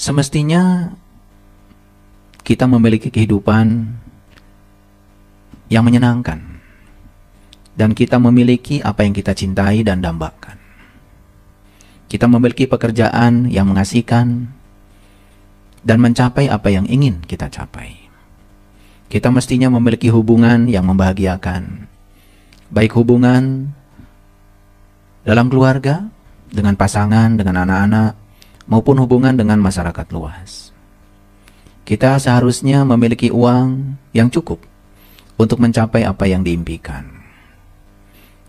Semestinya kita memiliki kehidupan yang menyenangkan, dan kita memiliki apa yang kita cintai dan dambakan. Kita memiliki pekerjaan yang mengasihkan dan mencapai apa yang ingin kita capai. Kita mestinya memiliki hubungan yang membahagiakan, baik hubungan dalam keluarga, dengan pasangan, dengan anak-anak, maupun hubungan dengan masyarakat luas. Kita seharusnya memiliki uang yang cukup untuk mencapai apa yang diimpikan.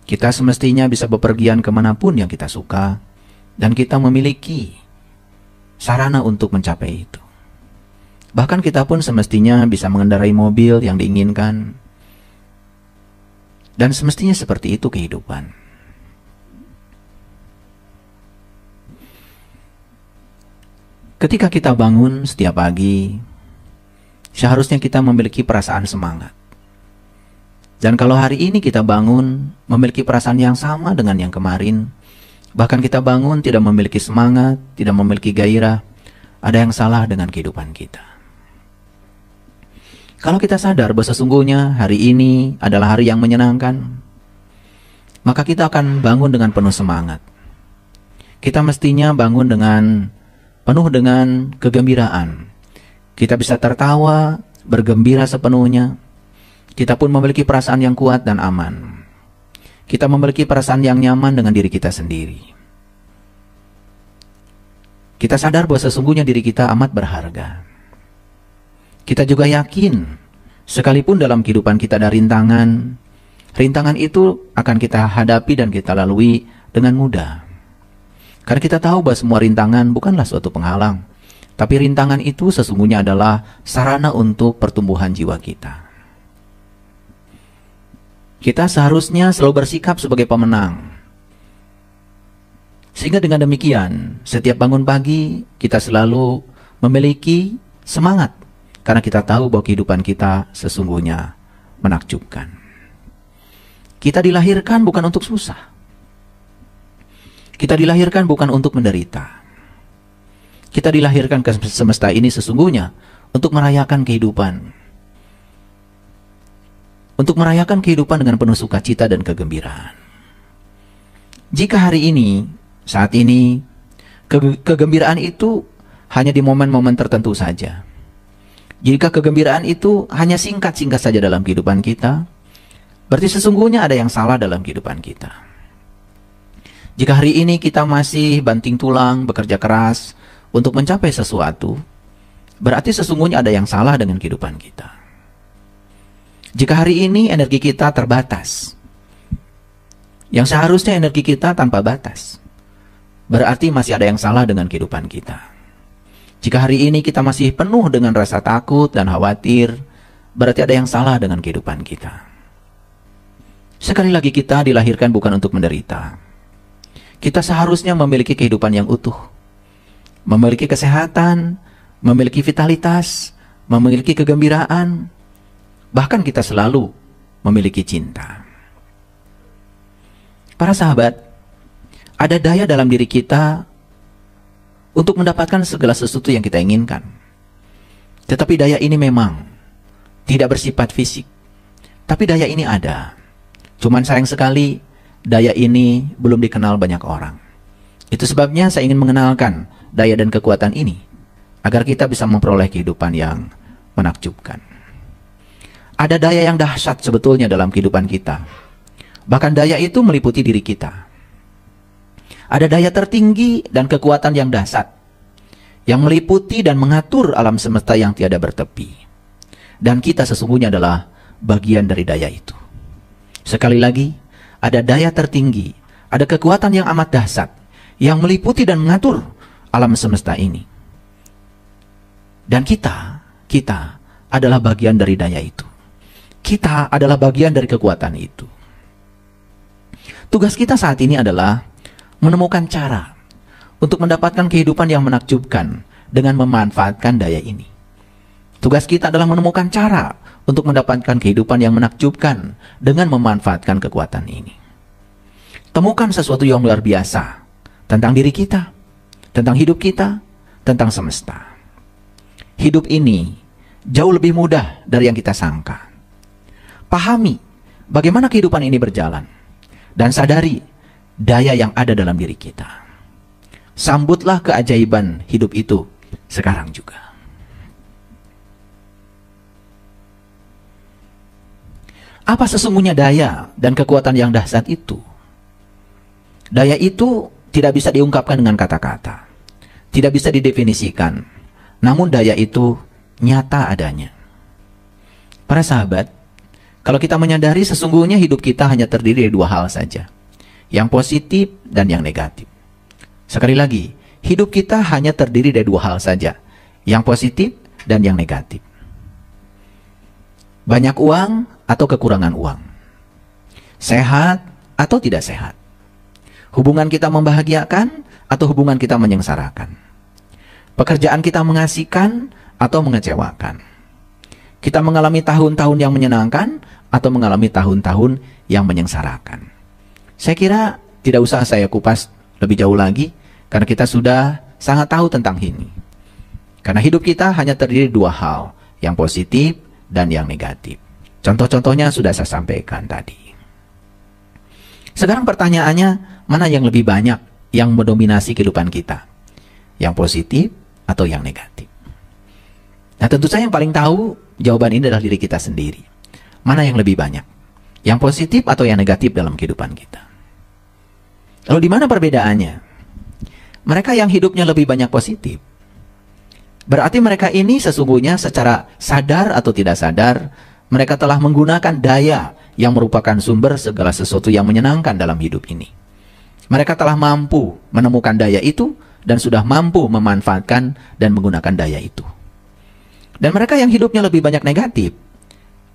Kita semestinya bisa bepergian kemanapun yang kita suka, dan kita memiliki sarana untuk mencapai itu. Bahkan kita pun semestinya bisa mengendarai mobil yang diinginkan, dan semestinya seperti itu kehidupan. Ketika kita bangun setiap pagi, seharusnya kita memiliki perasaan semangat. Dan kalau hari ini kita bangun memiliki perasaan yang sama dengan yang kemarin, bahkan kita bangun tidak memiliki semangat, tidak memiliki gairah, ada yang salah dengan kehidupan kita. Kalau kita sadar bahwa sesungguhnya hari ini adalah hari yang menyenangkan, maka kita akan bangun dengan penuh semangat. Kita mestinya bangun penuh dengan kegembiraan. Kita bisa tertawa, bergembira sepenuhnya. Kita pun memiliki perasaan yang kuat dan aman. Kita memiliki perasaan yang nyaman dengan diri kita sendiri. Kita sadar bahwa sesungguhnya diri kita amat berharga. Kita juga yakin, sekalipun dalam kehidupan kita ada rintangan, rintangan itu akan kita hadapi dan kita lalui dengan mudah. Karena kita tahu bahwa semua rintangan bukanlah suatu penghalang, tapi rintangan itu sesungguhnya adalah sarana untuk pertumbuhan jiwa kita. Kita seharusnya selalu bersikap sebagai pemenang. Sehingga dengan demikian, setiap bangun pagi, kita selalu memiliki semangat. Karena kita tahu bahwa kehidupan kita sesungguhnya menakjubkan. Kita dilahirkan bukan untuk susah. Kita dilahirkan bukan untuk menderita. Kita dilahirkan ke semesta ini sesungguhnya untuk merayakan kehidupan. Untuk merayakan kehidupan dengan penuh sukacita dan kegembiraan. Jika hari ini, saat ini, kegembiraan itu hanya di momen-momen tertentu saja. Jika kegembiraan itu hanya singkat-singkat saja dalam kehidupan kita, berarti sesungguhnya ada yang salah dalam kehidupan kita. Jika hari ini kita masih banting tulang, bekerja keras untuk mencapai sesuatu, berarti sesungguhnya ada yang salah dengan kehidupan kita. Jika hari ini energi kita terbatas, yang seharusnya energi kita tanpa batas, berarti masih ada yang salah dengan kehidupan kita. Jika hari ini kita masih penuh dengan rasa takut dan khawatir, berarti ada yang salah dengan kehidupan kita. Sekali lagi, kita dilahirkan bukan untuk menderita. Kita seharusnya memiliki kehidupan yang utuh, memiliki kesehatan, memiliki vitalitas, memiliki kegembiraan, bahkan kita selalu memiliki cinta. Para sahabat, ada daya dalam diri kita untuk mendapatkan segala sesuatu yang kita inginkan. Tetapi daya ini memang tidak bersifat fisik. Tapi daya ini ada. Cuman sayang sekali, daya ini belum dikenal banyak orang. Itu sebabnya saya ingin mengenalkan daya dan kekuatan ini, agar kita bisa memperoleh kehidupan yang menakjubkan. Ada daya yang dahsyat sebetulnya dalam kehidupan kita. Bahkan daya itu meliputi diri kita. Ada daya tertinggi dan kekuatan yang dahsyat, yang meliputi dan mengatur alam semesta yang tiada bertepi. Dan kita sesungguhnya adalah bagian dari daya itu. Sekali lagi, ada daya tertinggi, ada kekuatan yang amat dahsyat, yang meliputi dan mengatur alam semesta ini. Dan kita adalah bagian dari daya itu. Kita adalah bagian dari kekuatan itu. Tugas kita saat ini adalah menemukan cara untuk mendapatkan kehidupan yang menakjubkan dengan memanfaatkan daya ini. Tugas kita adalah menemukan cara untuk mendapatkan kehidupan yang menakjubkan dengan memanfaatkan kekuatan ini. Temukan sesuatu yang luar biasa tentang diri kita, tentang hidup kita, tentang semesta. Hidup ini jauh lebih mudah dari yang kita sangka. Pahami bagaimana kehidupan ini berjalan, dan sadari daya yang ada dalam diri kita. Sambutlah keajaiban hidup itu sekarang juga. Apa sesungguhnya daya dan kekuatan yang dahsyat itu? Daya itu tidak bisa diungkapkan dengan kata-kata, tidak bisa didefinisikan, namun daya itu nyata adanya. Para sahabat, kalau kita menyadari sesungguhnya hidup kita hanya terdiri dari dua hal saja, yang positif dan yang negatif. Sekali lagi, hidup kita hanya terdiri dari dua hal saja, yang positif dan yang negatif. Banyak uang atau kekurangan uang, sehat atau tidak sehat, hubungan kita membahagiakan atau hubungan kita menyengsarakan, pekerjaan kita mengasihkan atau mengecewakan, kita mengalami tahun-tahun yang menyenangkan atau mengalami tahun-tahun yang menyengsarakan. Saya kira tidak usah saya kupas lebih jauh lagi, karena kita sudah sangat tahu tentang ini. Karena hidup kita hanya terdiri dua hal, yang positif dan yang negatif. Contoh-contohnya sudah saya sampaikan tadi. Sekarang pertanyaannya, mana yang lebih banyak yang mendominasi kehidupan kita? Yang positif atau yang negatif? Nah, tentu saja yang paling tahu jawaban ini adalah diri kita sendiri. Mana yang lebih banyak? Yang positif atau yang negatif dalam kehidupan kita? Lalu di mana perbedaannya? Mereka yang hidupnya lebih banyak positif, berarti mereka ini sesungguhnya secara sadar atau tidak sadar, mereka telah menggunakan daya yang merupakan sumber segala sesuatu yang menyenangkan dalam hidup ini. Mereka telah mampu menemukan daya itu dan sudah mampu memanfaatkan dan menggunakan daya itu. Dan mereka yang hidupnya lebih banyak negatif,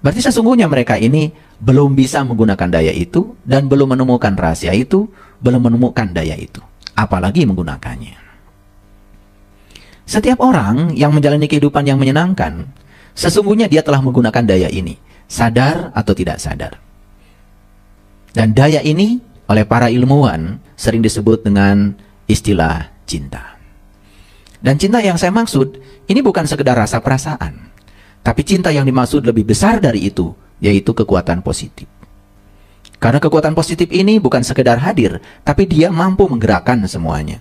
berarti sesungguhnya mereka ini belum bisa menggunakan daya itu dan belum menemukan rahasia itu, belum menemukan daya itu, apalagi menggunakannya. Setiap orang yang menjalani kehidupan yang menyenangkan, sesungguhnya dia telah menggunakan daya ini, sadar atau tidak sadar. Dan daya ini oleh para ilmuwan sering disebut dengan istilah cinta. Dan cinta yang saya maksud, ini bukan sekedar rasa perasaan, tapi cinta yang dimaksud lebih besar dari itu, yaitu kekuatan positif. Karena kekuatan positif ini bukan sekedar hadir, tapi dia mampu menggerakkan semuanya.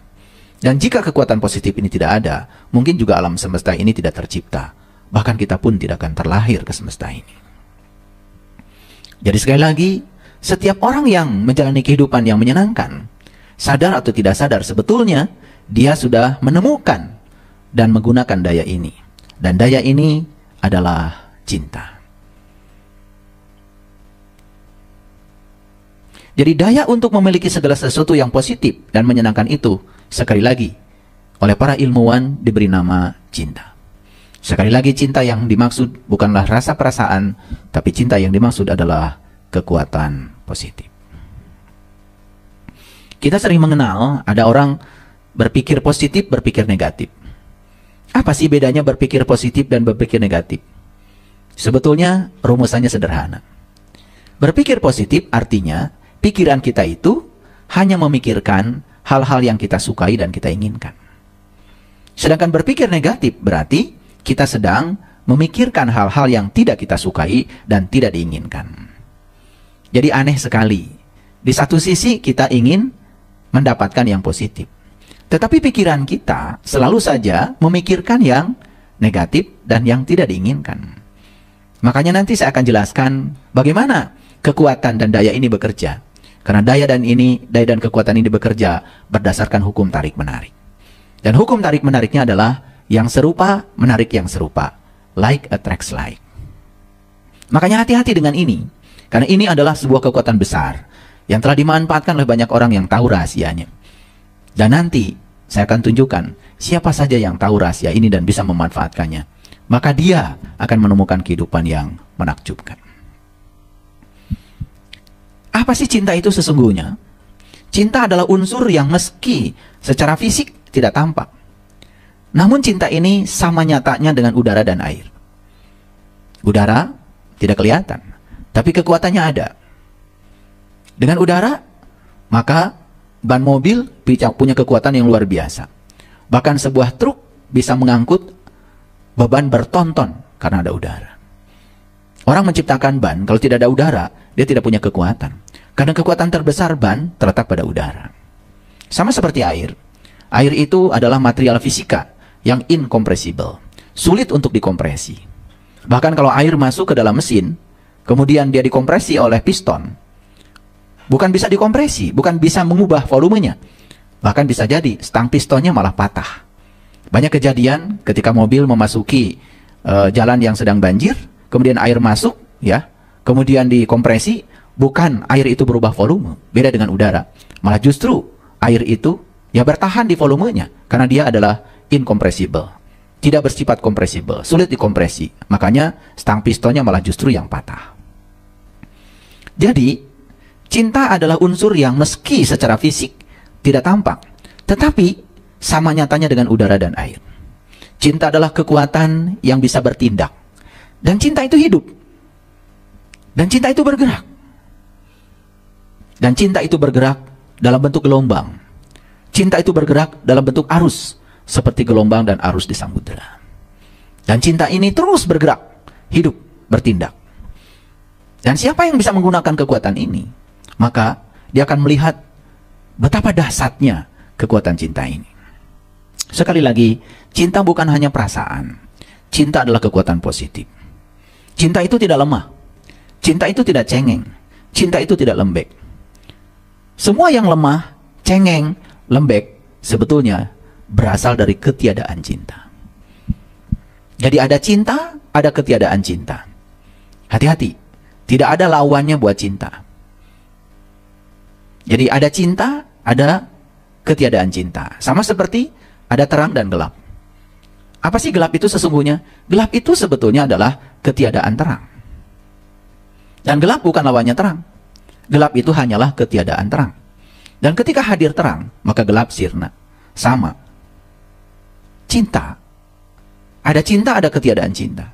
Dan jika kekuatan positif ini tidak ada, mungkin juga alam semesta ini tidak tercipta. Bahkan kita pun tidak akan terlahir ke semesta ini. Jadi sekali lagi, setiap orang yang menjalani kehidupan yang menyenangkan, sadar atau tidak sadar, sebetulnya dia sudah menemukan dan menggunakan daya ini. Dan daya ini adalah cinta. Jadi daya untuk memiliki segala sesuatu yang positif dan menyenangkan itu, sekali lagi, oleh para ilmuwan diberi nama cinta. Sekali lagi, cinta yang dimaksud bukanlah rasa perasaan, tapi cinta yang dimaksud adalah kekuatan positif. Kita sering mengenal ada orang berpikir positif, berpikir negatif. Apa sih bedanya berpikir positif dan berpikir negatif? Sebetulnya rumusannya sederhana. Berpikir positif artinya pikiran kita itu hanya memikirkan hal-hal yang kita sukai dan kita inginkan. Sedangkan berpikir negatif berarti kita sedang memikirkan hal-hal yang tidak kita sukai dan tidak diinginkan. Jadi aneh sekali. Di satu sisi kita ingin mendapatkan yang positif, tetapi pikiran kita selalu saja memikirkan yang negatif dan yang tidak diinginkan. Makanya nanti saya akan jelaskan bagaimana kekuatan dan daya ini bekerja. Karena daya dan kekuatan ini bekerja berdasarkan hukum tarik-menarik. Dan hukum tarik-menariknya adalah yang serupa menarik yang serupa. Like attracts like. Makanya hati-hati dengan ini. Karena ini adalah sebuah kekuatan besar yang telah dimanfaatkan oleh banyak orang yang tahu rahasianya. Dan nanti saya akan tunjukkan siapa saja yang tahu rahasia ini dan bisa memanfaatkannya. Maka dia akan menemukan kehidupan yang menakjubkan. Apa sih cinta itu sesungguhnya? Cinta adalah unsur yang meski secara fisik tidak tampak. Namun cinta ini sama nyatanya dengan udara dan air. Udara tidak kelihatan, tapi kekuatannya ada. Dengan udara, maka ban mobil punya kekuatan yang luar biasa. Bahkan sebuah truk bisa mengangkut beban bertonton karena ada udara. Orang menciptakan ban, kalau tidak ada udara, dia tidak punya kekuatan. Karena kekuatan terbesar ban terletak pada udara. Sama seperti air. Air itu adalah material fisika yang incompressible. Sulit untuk dikompresi. Bahkan kalau air masuk ke dalam mesin, kemudian dia dikompresi oleh piston, bukan bisa dikompresi, bukan bisa mengubah volumenya. Bahkan bisa jadi stang pistonnya malah patah. Banyak kejadian ketika mobil memasuki jalan yang sedang banjir, kemudian air masuk, ya, kemudian dikompresi, bukan air itu berubah volume, beda dengan udara. Malah justru air itu ya bertahan di volumenya, karena dia adalah incompressible, tidak bersifat kompresibel, sulit dikompresi. Makanya stang pistonnya malah justru yang patah. Jadi, cinta adalah unsur yang meski secara fisik tidak tampak, tetapi sama nyatanya dengan udara dan air. Cinta adalah kekuatan yang bisa bertindak. Dan cinta itu hidup. Dan cinta itu bergerak. Dan cinta itu bergerak dalam bentuk gelombang. Cinta itu bergerak dalam bentuk arus, seperti gelombang dan arus di samudera. Dan cinta ini terus bergerak, hidup, bertindak. Dan siapa yang bisa menggunakan kekuatan ini, maka dia akan melihat betapa dahsyatnya kekuatan cinta ini. Sekali lagi, cinta bukan hanya perasaan. Cinta adalah kekuatan positif. Cinta itu tidak lemah. Cinta itu tidak cengeng. Cinta itu tidak lembek. Semua yang lemah, cengeng, lembek, sebetulnya berasal dari ketiadaan cinta. Jadi ada cinta, ada ketiadaan cinta. Hati-hati, tidak ada lawannya buat cinta. Jadi ada cinta, ada ketiadaan cinta. Sama seperti ada terang dan gelap. Apa sih gelap itu sesungguhnya? Gelap itu sebetulnya adalah ketiadaan terang. Dan gelap bukan lawannya terang. Gelap itu hanyalah ketiadaan terang. Dan ketika hadir terang, maka gelap sirna. Sama. Cinta. Ada cinta, ada ketiadaan cinta.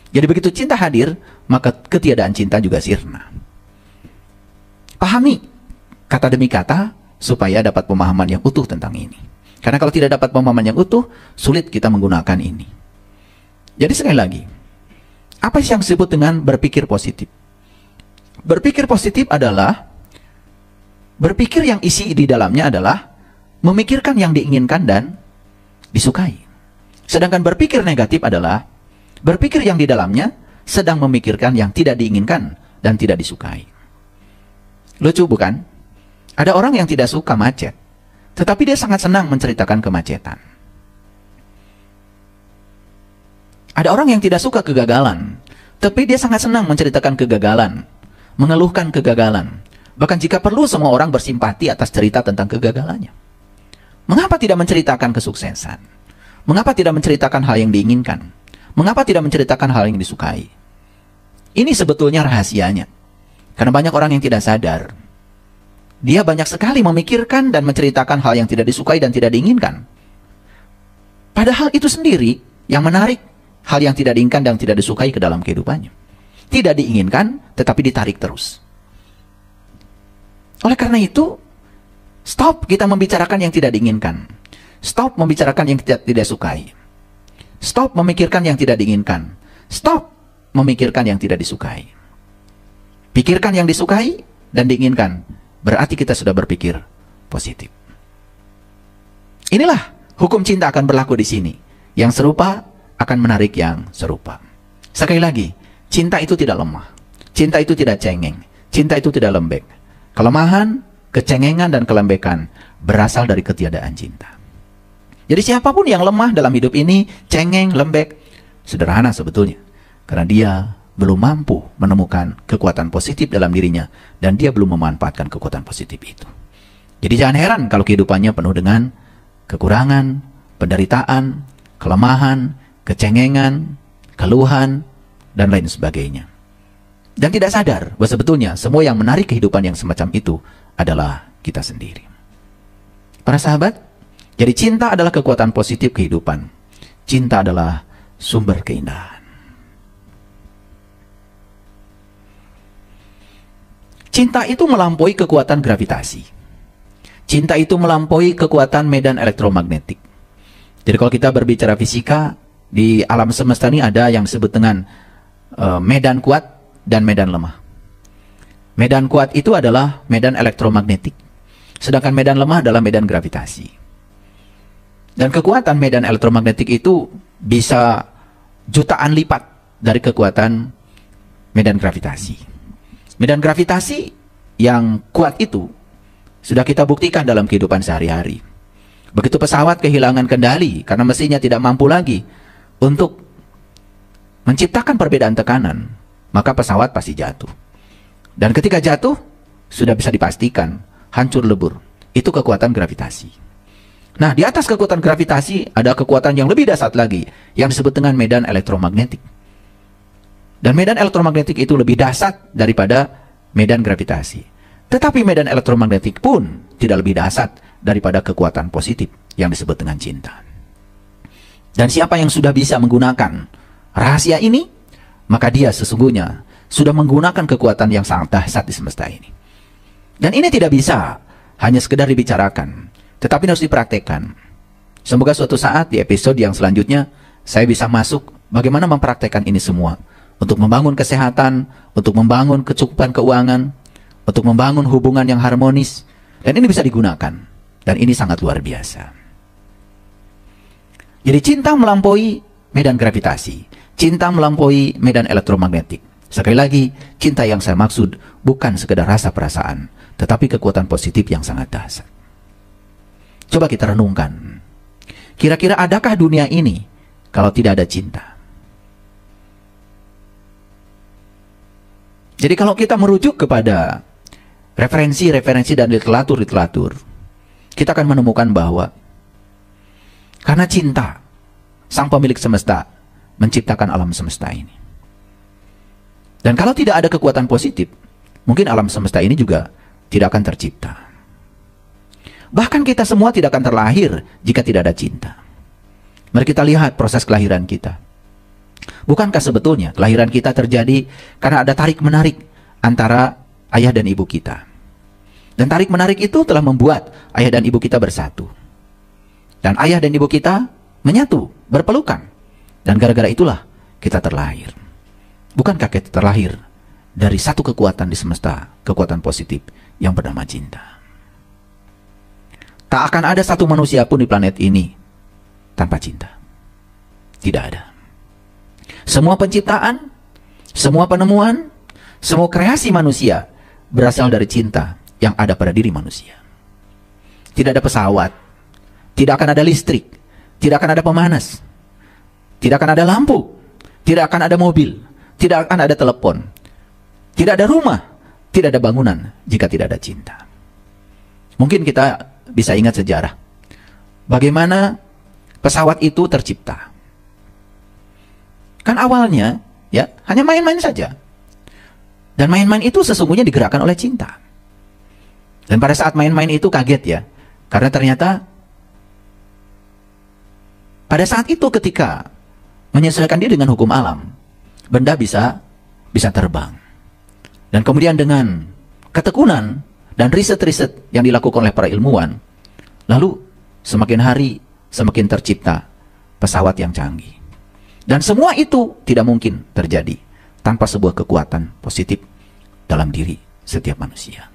Jadi begitu cinta hadir, maka ketiadaan cinta juga sirna. Pahami kata demi kata supaya dapat pemahaman yang utuh tentang ini. Karena kalau tidak dapat pemahaman yang utuh, sulit kita menggunakan ini. Jadi sekali lagi, apa yang disebut dengan berpikir positif? Berpikir positif adalah berpikir yang isi di dalamnya adalah memikirkan yang diinginkan dan disukai. Sedangkan berpikir negatif adalah berpikir yang di dalamnya sedang memikirkan yang tidak diinginkan dan tidak disukai. Lucu bukan? Ada orang yang tidak suka macet, tetapi dia sangat senang menceritakan kemacetan. Ada orang yang tidak suka kegagalan, tapi dia sangat senang menceritakan kegagalan, mengeluhkan kegagalan. Bahkan jika perlu semua orang bersimpati atas cerita tentang kegagalannya. Mengapa tidak menceritakan kesuksesan? Mengapa tidak menceritakan hal yang diinginkan? Mengapa tidak menceritakan hal yang disukai? Ini sebetulnya rahasianya. Karena banyak orang yang tidak sadar. Dia banyak sekali memikirkan dan menceritakan hal yang tidak disukai dan tidak diinginkan. Padahal itu sendiri yang menarik hal yang tidak diinginkan dan tidak disukai ke dalam kehidupannya. Tidak diinginkan, tetapi ditarik terus. Oleh karena itu, stop kita membicarakan yang tidak diinginkan. Stop membicarakan yang tidak sukai. Stop memikirkan yang tidak diinginkan. Stop memikirkan yang tidak disukai. Pikirkan yang disukai dan diinginkan. Berarti kita sudah berpikir positif. Inilah hukum cinta akan berlaku di sini. Yang serupa akan menarik yang serupa. Sekali lagi, cinta itu tidak lemah. Cinta itu tidak cengeng. Cinta itu tidak lembek. Kelemahan, kecengengan, dan kelembekan berasal dari ketiadaan cinta. Jadi siapapun yang lemah dalam hidup ini, cengeng, lembek, sederhana sebetulnya. Karena dia belum mampu menemukan kekuatan positif dalam dirinya, dan dia belum memanfaatkan kekuatan positif itu. Jadi jangan heran kalau kehidupannya penuh dengan kekurangan, penderitaan, kelemahan, kecengengan, keluhan, dan lain sebagainya. Dan tidak sadar bahwa sebetulnya semua yang menarik kehidupan yang semacam itu adalah kita sendiri. Para sahabat, jadi cinta adalah kekuatan positif kehidupan. Cinta adalah sumber keindahan. Cinta itu melampaui kekuatan gravitasi. Cinta itu melampaui kekuatan medan elektromagnetik. Jadi kalau kita berbicara fisika, di alam semesta ini ada yang disebut dengan medan kuat dan medan lemah. Medan kuat itu adalah medan elektromagnetik, sedangkan medan lemah adalah medan gravitasi. Dan kekuatan medan elektromagnetik itu bisa jutaan lipat dari kekuatan medan gravitasi. Medan gravitasi yang kuat itu sudah kita buktikan dalam kehidupan sehari-hari. Begitu pesawat kehilangan kendali karena mesinnya tidak mampu lagi untuk menciptakan perbedaan tekanan, maka pesawat pasti jatuh. Dan ketika jatuh, sudah bisa dipastikan hancur lebur. Itu kekuatan gravitasi. Nah, di atas kekuatan gravitasi ada kekuatan yang lebih dahsyat lagi, yang disebut dengan medan elektromagnetik. Dan medan elektromagnetik itu lebih dahsyat daripada medan gravitasi. Tetapi medan elektromagnetik pun tidak lebih dahsyat daripada kekuatan positif yang disebut dengan cinta. Dan siapa yang sudah bisa menggunakan rahasia ini, maka dia sesungguhnya sudah menggunakan kekuatan yang sangat dahsyat di semesta ini. Dan ini tidak bisa hanya sekedar dibicarakan, tetapi harus dipraktekkan. Semoga suatu saat di episode yang selanjutnya saya bisa masuk bagaimana mempraktekkan ini semua untuk membangun kesehatan, untuk membangun kecukupan keuangan, untuk membangun hubungan yang harmonis, dan ini bisa digunakan. Dan ini sangat luar biasa. Jadi cinta melampaui medan gravitasi, cinta melampaui medan elektromagnetik. Sekali lagi, cinta yang saya maksud bukan sekedar rasa perasaan, tetapi kekuatan positif yang sangat dahsyat. Coba kita renungkan. Kira-kira adakah dunia ini kalau tidak ada cinta? Jadi kalau kita merujuk kepada referensi-referensi dan literatur, kita akan menemukan bahwa karena cinta, sang pemilik semesta menciptakan alam semesta ini. Dan kalau tidak ada kekuatan positif, mungkin alam semesta ini juga tidak akan tercipta. Bahkan kita semua tidak akan terlahir jika tidak ada cinta. Mari kita lihat proses kelahiran kita. Bukankah sebetulnya kelahiran kita terjadi karena ada tarik-menarik antara ayah dan ibu kita? Dan tarik-menarik itu telah membuat ayah dan ibu kita bersatu. Dan ayah dan ibu kita menyatu, berpelukan. Dan gara-gara itulah kita terlahir. Bukankah kita terlahir dari satu kekuatan di semesta, kekuatan positif yang bernama cinta? Tak akan ada satu manusia pun di planet ini tanpa cinta. Tidak ada. Semua penciptaan, semua penemuan, semua kreasi manusia berasal dari cinta yang ada pada diri manusia. Tidak ada pesawat, tidak akan ada listrik, tidak akan ada pemanas, tidak akan ada lampu, tidak akan ada mobil, tidak akan ada telepon, tidak ada rumah, tidak ada bangunan jika tidak ada cinta. Mungkin kita bisa ingat sejarah. Bagaimana pesawat itu tercipta. Kan awalnya ya hanya main-main saja. Dan main-main itu sesungguhnya digerakkan oleh cinta. Dan pada saat main-main itu kaget ya. Karena ternyata pada saat itu ketika menyesuaikan diri dengan hukum alam, benda bisa terbang. Dan kemudian dengan ketekunan dan riset-riset yang dilakukan oleh para ilmuwan, lalu semakin hari semakin tercipta pesawat yang canggih. Dan semua itu tidak mungkin terjadi tanpa sebuah kekuatan positif dalam diri setiap manusia.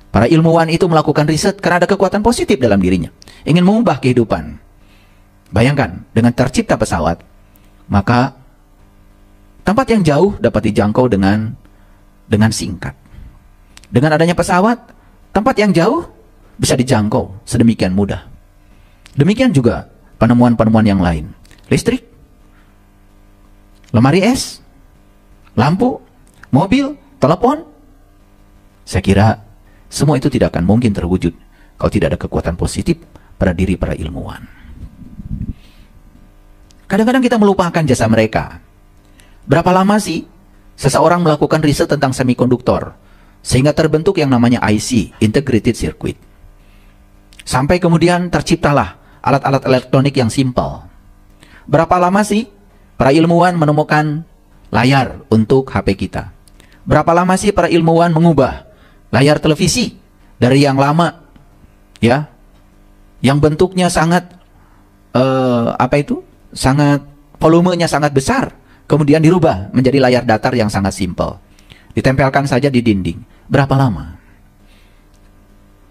Para ilmuwan itu melakukan riset karena ada kekuatan positif dalam dirinya. Ingin mengubah kehidupan. Bayangkan, dengan tercipta pesawat, maka tempat yang jauh dapat dijangkau dengan singkat. Dengan adanya pesawat, tempat yang jauh bisa dijangkau sedemikian mudah. Demikian juga penemuan-penemuan yang lain. Listrik, lemari es, lampu, mobil, telepon. Saya kira semua itu tidak akan mungkin terwujud kalau tidak ada kekuatan positif pada diri para ilmuwan. Kadang-kadang kita melupakan jasa mereka. Berapa lama sih seseorang melakukan riset tentang semikonduktor sehingga terbentuk yang namanya IC, Integrated Circuit. Sampai kemudian terciptalah alat-alat elektronik yang simpel. Berapa lama sih para ilmuwan menemukan layar untuk HP kita? Berapa lama sih para ilmuwan mengubah layar televisi dari yang lama, ya, yang bentuknya sangat apa itu? Sangat volumenya sangat besar, kemudian dirubah menjadi layar datar yang sangat simpel. Ditempelkan saja di dinding. Berapa lama?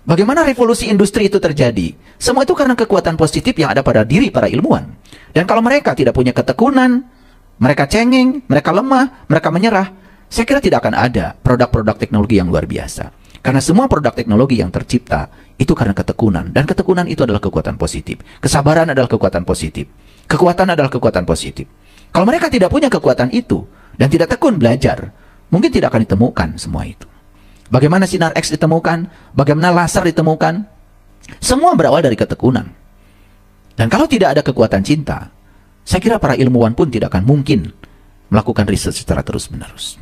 Bagaimana revolusi industri itu terjadi? Semua itu karena kekuatan positif yang ada pada diri para ilmuwan. Dan kalau mereka tidak punya ketekunan, mereka cengeng, mereka lemah, mereka menyerah, saya kira tidak akan ada produk-produk teknologi yang luar biasa. Karena semua produk teknologi yang tercipta itu karena ketekunan. Dan ketekunan itu adalah kekuatan positif. Kesabaran adalah kekuatan positif. Kekuatan adalah kekuatan positif. Kalau mereka tidak punya kekuatan itu dan tidak tekun belajar, mungkin tidak akan ditemukan semua itu. Bagaimana sinar X ditemukan, bagaimana laser ditemukan, semua berawal dari ketekunan. Dan kalau tidak ada kekuatan cinta, saya kira para ilmuwan pun tidak akan mungkin melakukan riset secara terus-menerus.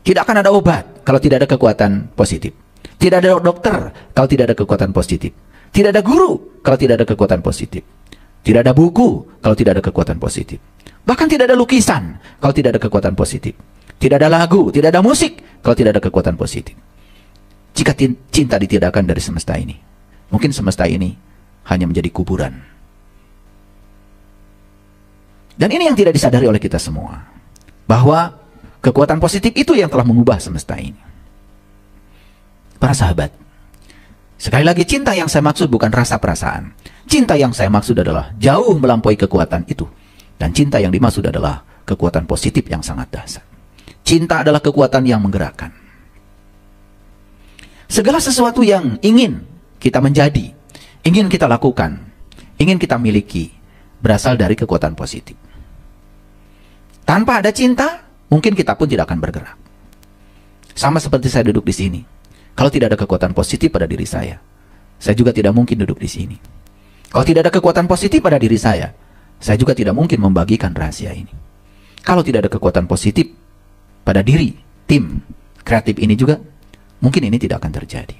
Tidak akan ada obat kalau tidak ada kekuatan positif. Tidak ada dokter kalau tidak ada kekuatan positif. Tidak ada guru kalau tidak ada kekuatan positif. Tidak ada buku kalau tidak ada kekuatan positif. Bahkan tidak ada lukisan kalau tidak ada kekuatan positif. Tidak ada lagu, tidak ada musik kalau tidak ada kekuatan positif. Jika cinta ditiadakan dari semesta ini, mungkin semesta ini hanya menjadi kuburan. Dan ini yang tidak disadari oleh kita semua. Bahwa kekuatan positif itu yang telah mengubah semesta ini. Para sahabat, sekali lagi cinta yang saya maksud bukan rasa perasaan. Cinta yang saya maksud adalah jauh melampaui kekuatan itu. Dan cinta yang dimaksud adalah kekuatan positif yang sangat dahsyat. Cinta adalah kekuatan yang menggerakkan. Segala sesuatu yang ingin kita menjadi, ingin kita lakukan, ingin kita miliki, berasal dari kekuatan positif. Tanpa ada cinta, mungkin kita pun tidak akan bergerak. Sama seperti saya duduk di sini. Kalau tidak ada kekuatan positif pada diri saya juga tidak mungkin duduk di sini. Kalau tidak ada kekuatan positif pada diri saya juga tidak mungkin membagikan rahasia ini. Kalau tidak ada kekuatan positif pada diri tim kreatif ini juga, mungkin ini tidak akan terjadi.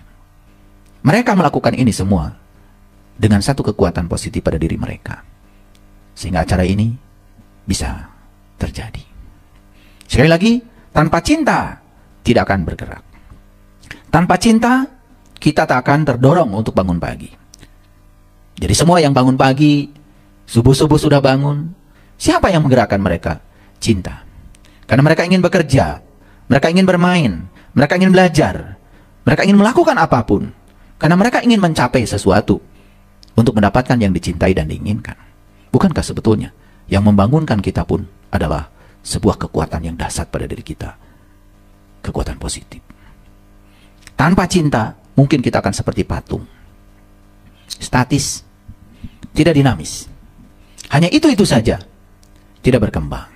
Mereka melakukan ini semua dengan satu kekuatan positif pada diri mereka, sehingga acara ini bisa terjadi. Sekali lagi, tanpa cinta tidak akan bergerak. Tanpa cinta kita tak akan terdorong untuk bangun pagi. Jadi semua yang bangun pagi, subuh-subuh sudah bangun, siapa yang menggerakkan mereka? Cinta. Karena mereka ingin bekerja, mereka ingin bermain, mereka ingin belajar, mereka ingin melakukan apapun. Karena mereka ingin mencapai sesuatu untuk mendapatkan yang dicintai dan diinginkan. Bukankah sebetulnya yang membangunkan kita pun adalah sebuah kekuatan yang dahsyat pada diri kita? Kekuatan positif. Tanpa cinta, mungkin kita akan seperti patung. Statis, tidak dinamis. Hanya itu-itu saja, tidak berkembang.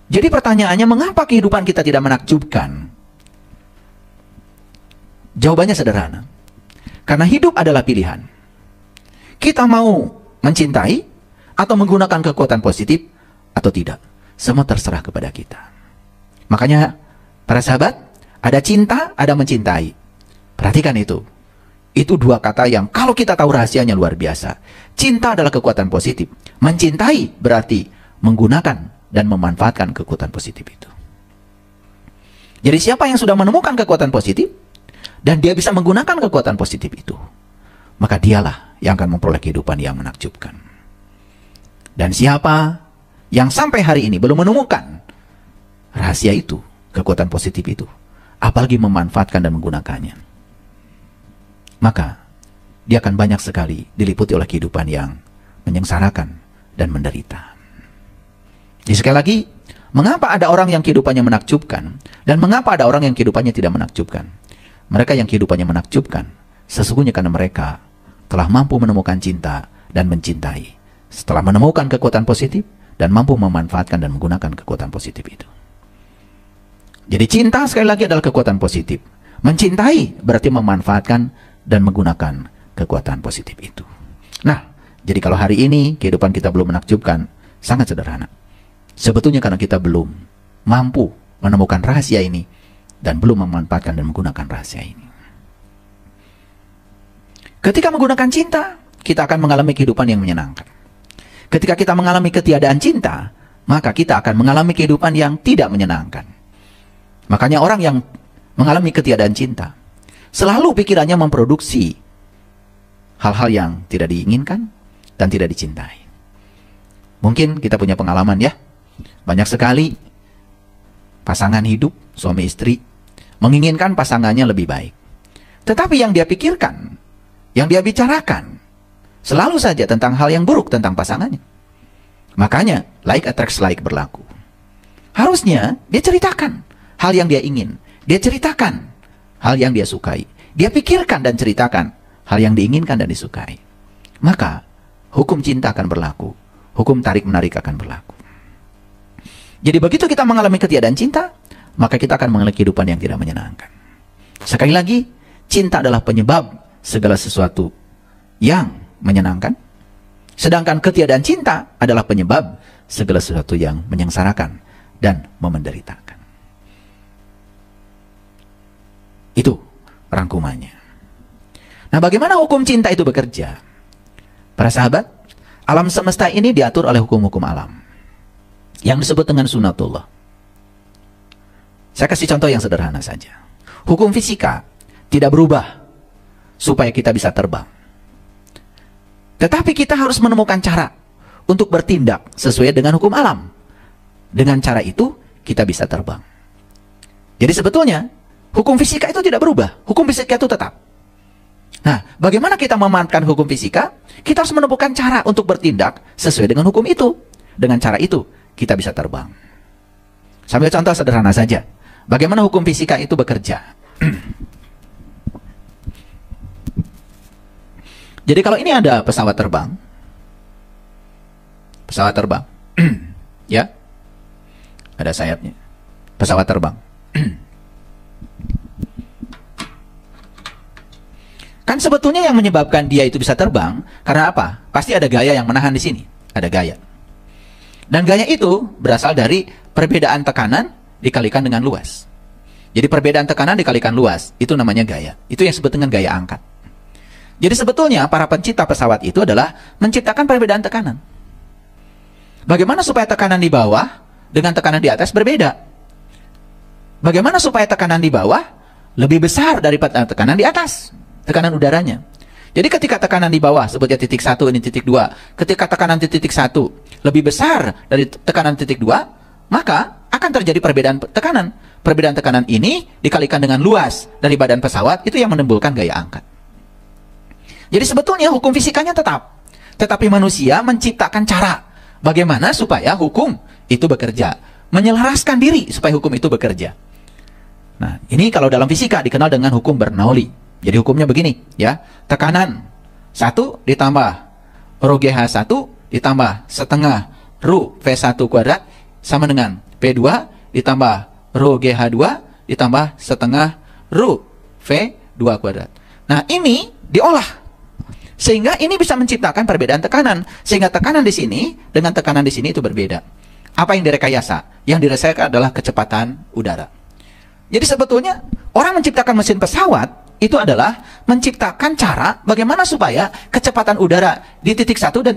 Jadi pertanyaannya, mengapa kehidupan kita tidak menakjubkan? Jawabannya sederhana. Karena hidup adalah pilihan. Kita mau mencintai atau menggunakan kekuatan positif atau tidak. Semua terserah kepada kita. Makanya, para sahabat, ada cinta, ada mencintai. Perhatikan itu. Itu dua kata yang kalau kita tahu rahasianya luar biasa. Cinta adalah kekuatan positif. Mencintai berarti menggunakan dan memanfaatkan kekuatan positif itu. Jadi siapa yang sudah menemukan kekuatan positif dan dia bisa menggunakan kekuatan positif itu, maka dialah yang akan memperoleh kehidupan yang menakjubkan. Dan siapa yang sampai hari ini belum menemukan rahasia itu, kekuatan positif itu, apalagi memanfaatkan dan menggunakannya, maka dia akan banyak sekali diliputi oleh kehidupan yang menyengsarakan dan menderita. Jadi sekali lagi, mengapa ada orang yang kehidupannya menakjubkan dan mengapa ada orang yang kehidupannya tidak menakjubkan? Mereka yang kehidupannya menakjubkan sesungguhnya karena mereka telah mampu menemukan cinta dan mencintai. Setelah menemukan kekuatan positif dan mampu memanfaatkan dan menggunakan kekuatan positif itu. Jadi cinta sekali lagi adalah kekuatan positif. Mencintai berarti memanfaatkan dan menggunakan kekuatan positif itu. Nah, jadi kalau hari ini kehidupan kita belum menakjubkan, sangat sederhana. Sebetulnya karena kita belum mampu menemukan rahasia ini dan belum memanfaatkan dan menggunakan rahasia ini. Ketika menggunakan cinta, kita akan mengalami kehidupan yang menyenangkan. Ketika kita mengalami ketiadaan cinta, maka kita akan mengalami kehidupan yang tidak menyenangkan. Makanya orang yang mengalami ketiadaan cinta, selalu pikirannya memproduksi hal-hal yang tidak diinginkan dan tidak dicintai. Mungkin kita punya pengalaman ya, banyak sekali pasangan hidup, suami istri, menginginkan pasangannya lebih baik. Tetapi yang dia pikirkan, yang dia bicarakan, selalu saja tentang hal yang buruk tentang pasangannya. Makanya, like attracts like berlaku. Harusnya, dia ceritakan hal yang dia ingin. Dia ceritakan hal yang dia sukai. Dia pikirkan dan ceritakan hal yang diinginkan dan disukai. Maka, hukum cinta akan berlaku. Hukum tarik-menarik akan berlaku. Jadi begitu kita mengalami ketiadaan cinta, maka kita akan mengalami kehidupan yang tidak menyenangkan. Sekali lagi, cinta adalah penyebab segala sesuatu yang menyenangkan. Sedangkan ketiadaan cinta adalah penyebab segala sesuatu yang menyengsarakan dan memenderitakan. Itu rangkumannya. Nah, bagaimana hukum cinta itu bekerja? Para sahabat, alam semesta ini diatur oleh hukum-hukum alam yang disebut dengan sunatullah. Saya kasih contoh yang sederhana saja. Hukum fisika tidak berubah supaya kita bisa terbang. Tetapi kita harus menemukan cara untuk bertindak sesuai dengan hukum alam. Dengan cara itu kita bisa terbang. Jadi sebetulnya hukum fisika itu tidak berubah. Hukum fisika itu tetap. Nah, bagaimana kita memanfaatkan hukum fisika? Kita harus menemukan cara untuk bertindak sesuai dengan hukum itu. Dengan cara itu kita bisa terbang. Sambil contoh sederhana saja. Bagaimana hukum fisika itu bekerja? Jadi kalau ini ada pesawat terbang. Pesawat terbang. Ya. Ada sayapnya. Pesawat terbang. Kan sebetulnya yang menyebabkan dia itu bisa terbang karena apa? Pasti ada gaya yang menahan di sini. Ada gaya. Dan gaya itu berasal dari perbedaan tekanan dikalikan dengan luas. Jadi perbedaan tekanan dikalikan luas, itu namanya gaya. Itu yang disebut dengan gaya angkat. Jadi sebetulnya para pencipta pesawat itu adalah menciptakan perbedaan tekanan. Bagaimana supaya tekanan di bawah dengan tekanan di atas berbeda? Bagaimana supaya tekanan di bawah lebih besar daripada tekanan di atas? Tekanan udaranya. Jadi ketika tekanan di bawah, sebutnya titik 1, ini titik 2. Ketika tekanan di titik 1 lebih besar dari tekanan titik 2, maka akan terjadi perbedaan tekanan. Perbedaan tekanan ini dikalikan dengan luas dari badan pesawat, itu yang menimbulkan gaya angkat. Jadi sebetulnya hukum fisikanya tetap. Tetapi manusia menciptakan cara bagaimana supaya hukum itu bekerja. Menyelaraskan diri supaya hukum itu bekerja. Nah, ini kalau dalam fisika dikenal dengan hukum Bernoulli. Jadi hukumnya begini, ya. Tekanan 1 ditambah rho GH1 ditambah setengah rho V1 kuadrat sama dengan P2 ditambah rho GH2 ditambah setengah rho V2 kuadrat. Nah, ini diolah. Sehingga ini bisa menciptakan perbedaan tekanan. Sehingga tekanan di sini dengan tekanan di sini itu berbeda. Apa yang direkayasa? Yang direkayasa adalah kecepatan udara. Jadi sebetulnya orang menciptakan mesin pesawat itu adalah menciptakan cara bagaimana supaya kecepatan udara di titik 1 dan